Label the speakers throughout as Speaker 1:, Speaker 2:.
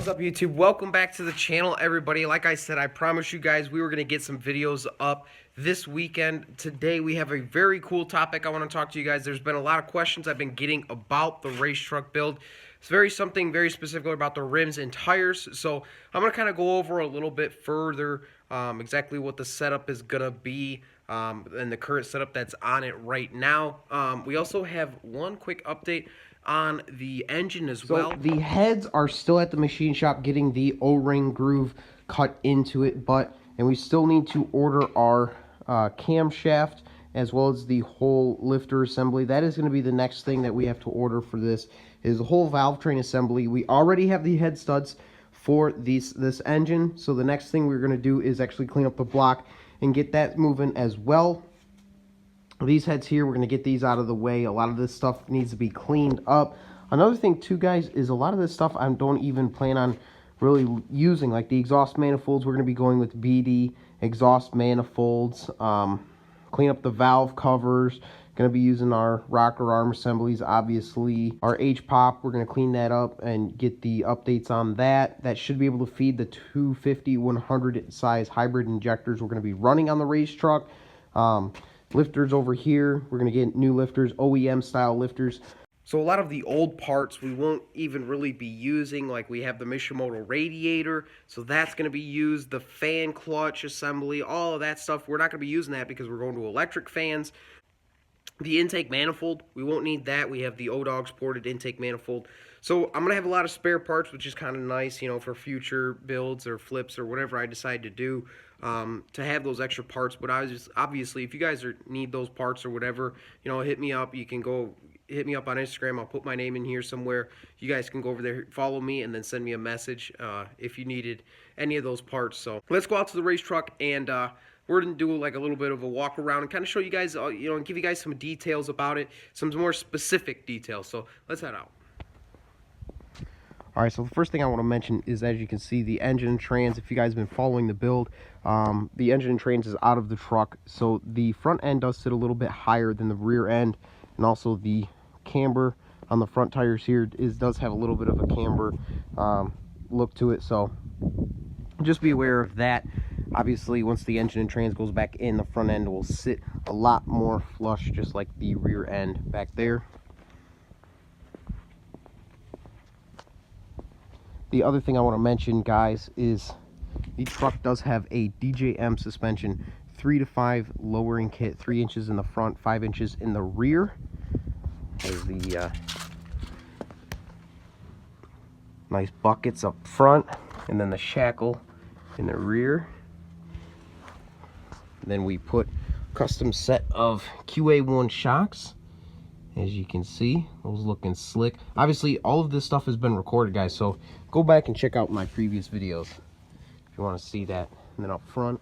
Speaker 1: What's up, YouTube? Welcome back to the channel, everybody. Like I said, I promised you guys we were going to get some videos up this weekend. Today we have a very cool topic I want to talk to you guys. There's been a lot of questions I've been getting about the race truck build. It's something very specific about the rims and tires. So I'm going to kind of go over a little bit further exactly what the setup is going to be and the current setup that's on it right now. We also have one quick update on the engine as well.
Speaker 2: So the heads are still at the machine shop getting the O-ring groove cut into it, and we still need to order our camshaft as well as the whole lifter assembly. That is going to be the next thing that we have to order for this, is the whole valve train assembly. We already have the head studs for this engine, so the next thing we're going to do is actually clean up the block and get that moving as well. These heads here, we're going to get these out of the way. A lot of this stuff needs to be cleaned up. Another thing too, guys, is a lot of this stuff I don't even plan on really using, like the exhaust manifolds. We're going to be going with BD exhaust manifolds. Clean up the valve covers. Going to be using our rocker arm assemblies, obviously. Our H-pop, we're going to clean that up and get the updates on that. That should be able to feed the 250-100 size hybrid injectors we're going to be running on the race truck. Lifters over here, we're going to get new lifters, OEM style lifters.
Speaker 1: So a lot of the old parts we won't even really be using, like we have the Mishimoto radiator, so that's going to be used, the fan clutch assembly, all of that stuff. We're not going to be using that because we're going to electric fans. The intake manifold, we won't need that. We have the O-Dogs ported intake manifold. So I'm going to have a lot of spare parts, which is kind of nice, you know, for future builds or flips or whatever I decide to do, to have those extra parts. But obviously, if you guys need those parts or whatever, you know, hit me up. You can go hit me up on Instagram. I'll put my name in here somewhere. You guys can go over there, follow me, and then send me a message if you needed any of those parts. So let's go out to the race truck, and we're going to do like a little bit of a walk around and kind of show you guys, you know, and give you guys some details about it, some more specific details. So let's head out.
Speaker 2: Alright, so the first thing I want to mention is, as you can see, the engine and trans. If you guys have been following the build, the engine and trans is out of the truck. So the front end does sit a little bit higher than the rear end, and also the camber on the front tires here does have a little bit of a camber look to it. So just be aware of that. Obviously, once the engine and trans goes back in, the front end will sit a lot more flush, just like the rear end back there. The other thing I want to mention, guys, is the truck does have a DJM suspension, 3 to 5 lowering kit, 3 inches in the front, 5 inches in the rear. There's the nice buckets up front, and then the shackle in the rear. And then we put a custom set of QA1 shocks. As you can see, those looking slick. Obviously, all of this stuff has been recorded, guys, so go back and check out my previous videos if you want to see that. And then up front,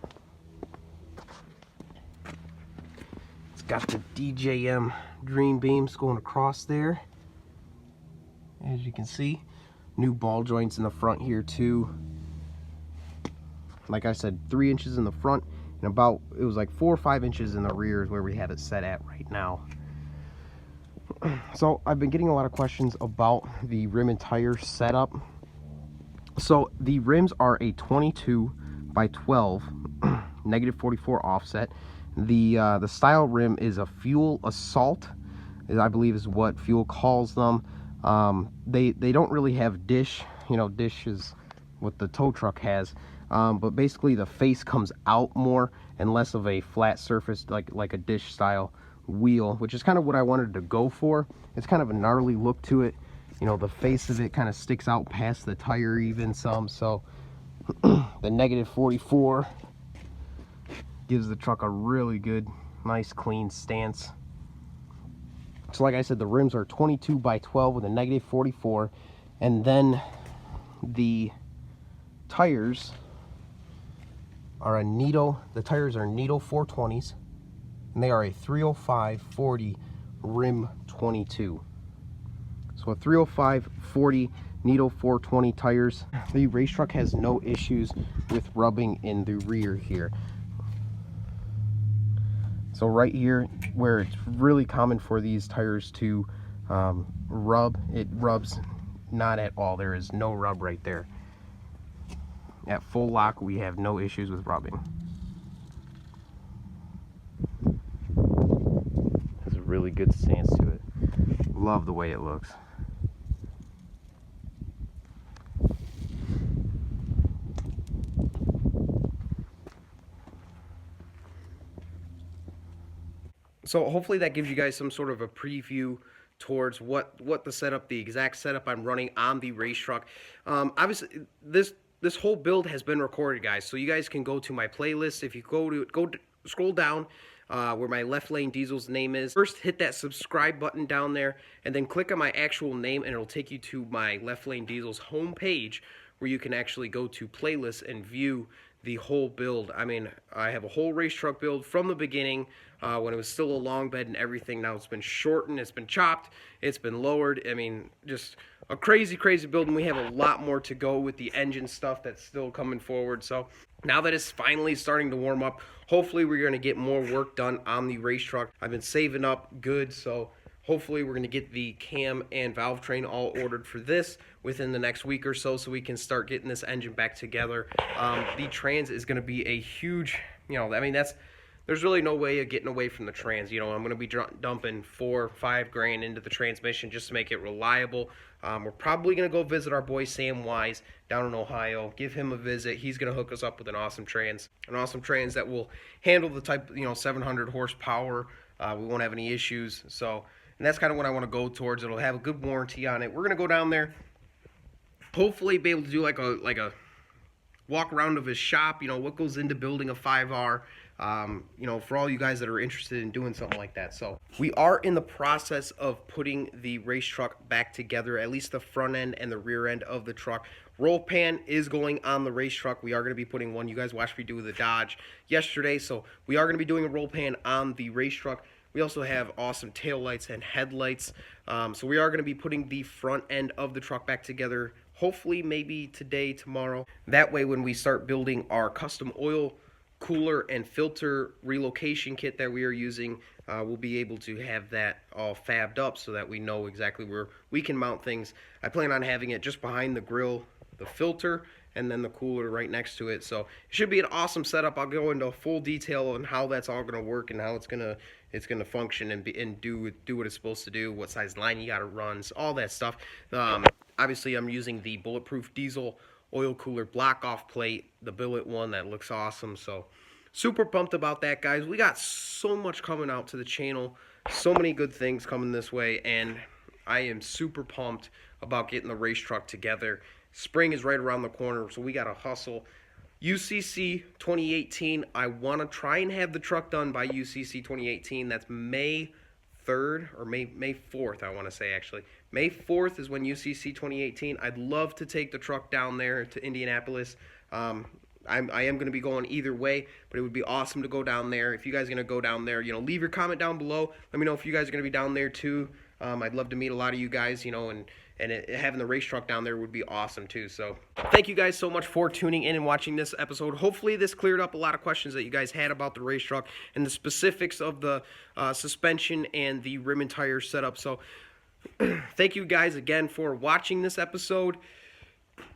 Speaker 2: it's got the DJM Dream Beams going across there. As you can see, new ball joints in the front here too. Like I said, 3 inches in the front, and it was like 4 or 5 inches in the rear is where we have it set at right now. So I've been getting a lot of questions about the rim and tire setup. So the rims are a 22 by 12 negative 44 offset. The style rim is a Fuel Assault, I believe is what Fuel calls them. They don't really have dish, you know, dish is what the tow truck has, but basically the face comes out more and less of a flat surface like a dish style wheel, which is kind of what I wanted to go for. It's kind of a gnarly look to it, you know, the face of it kind of sticks out past the tire even some. So the negative 44 gives the truck a really good, nice clean stance. So like I said, the rims are 22 by 12 with a negative 44, and then the tires are a Nitto. The tires are Nitto 420s, and they are a 305/40 rim 22. So a 305/40 Nitto 420 tires. The race truck has no issues with rubbing in the rear here. So right here, where it's really common for these tires to rub, it rubs not at all. There is no rub right there. At full lock, we have no issues with rubbing. Has a really good stance to it. Love the way it looks.
Speaker 1: So hopefully that gives you guys some sort of a preview towards what the exact setup I'm running on the race truck. Obviously, this whole build has been recorded, guys. So you guys can go to my playlist. If you scroll down where my Left Lane Diesel's name is, first hit that subscribe button down there, and then click on my actual name, and it'll take you to my Left Lane Diesel's homepage, where you can actually go to playlists and view the whole build. I mean, I have a whole race truck build from the beginning, when it was still a long bed and everything. Now it's been shortened, it's been chopped, it's been lowered. I mean, just a crazy build, and we have a lot more to go with the engine stuff that's still coming forward. So now that it's finally starting to warm up, hopefully we're going to get more work done on the race truck. I've been saving up good, so hopefully we're going to get the cam and valve train all ordered for this within the next week or so we can start getting this engine back together. The trans is going to be a huge, I mean, there's really no way of getting away from the trans. I'm going to be dumping $4 or $5 grand into the transmission just to make it reliable. We're probably going to go visit our boy Sam Wise down in Ohio, give him a visit. He's going to hook us up with an awesome trans that will handle the type, 700 horsepower. We won't have any issues. So, and that's kind of what I want to go towards. It'll have a good warranty on it. We're going to go down there, hopefully be able to do like a walk around of his shop, what goes into building a 5R. For all you guys that are interested in doing something like that. So we are in the process of putting the race truck back together, at least the front end and the rear end of the truck. Roll pan is going on the race truck. We are going to be putting one. You guys watched me do the Dodge yesterday, so we are going to be doing a roll pan on the race truck. We also have awesome tail lights and headlights. So we are going to be putting the front end of the truck back together, hopefully maybe today, tomorrow. That way when we start building our custom oil cooler and filter relocation kit that we are using, we'll be able to have that all fabbed up so that we know exactly where we can mount things. I plan on having it just behind the grill, the filter, and then the cooler right next to it. So it should be an awesome setup. I'll go into full detail on how that's all going to work and how it's gonna function and do what it's supposed to do, what size line you got to run, so all that stuff. Obviously, I'm using the Bulletproof Diesel oil cooler block off plate, the billet one. That looks awesome. So super pumped about that, guys. We got so much coming out to the channel, so many good things coming this way, and I am super pumped about getting the race truck together. Spring is right around the corner, so we got to hustle. UCC 2018, I want to try and have the truck done by UCC 2018. That's May 3rd or May 4th, I want to say, actually. May 4th is when UCC 2018. I'd love to take the truck down there to Indianapolis. I am going to be going either way, but it would be awesome to go down there. If you guys are going to go down there, leave your comment down below. Let me know if you guys are going to be down there too. I'd love to meet a lot of you guys, and having the race truck down there would be awesome too. So thank you guys so much for tuning in and watching this episode. Hopefully this cleared up a lot of questions that you guys had about the race truck and the specifics of the suspension and the rim and tire setup. So thank you guys again for watching this episode.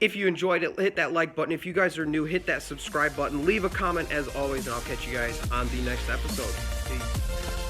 Speaker 1: If you enjoyed it, hit that like button. If you guys are new, hit that subscribe button. Leave a comment as always, and I'll catch you guys on the next episode. Peace.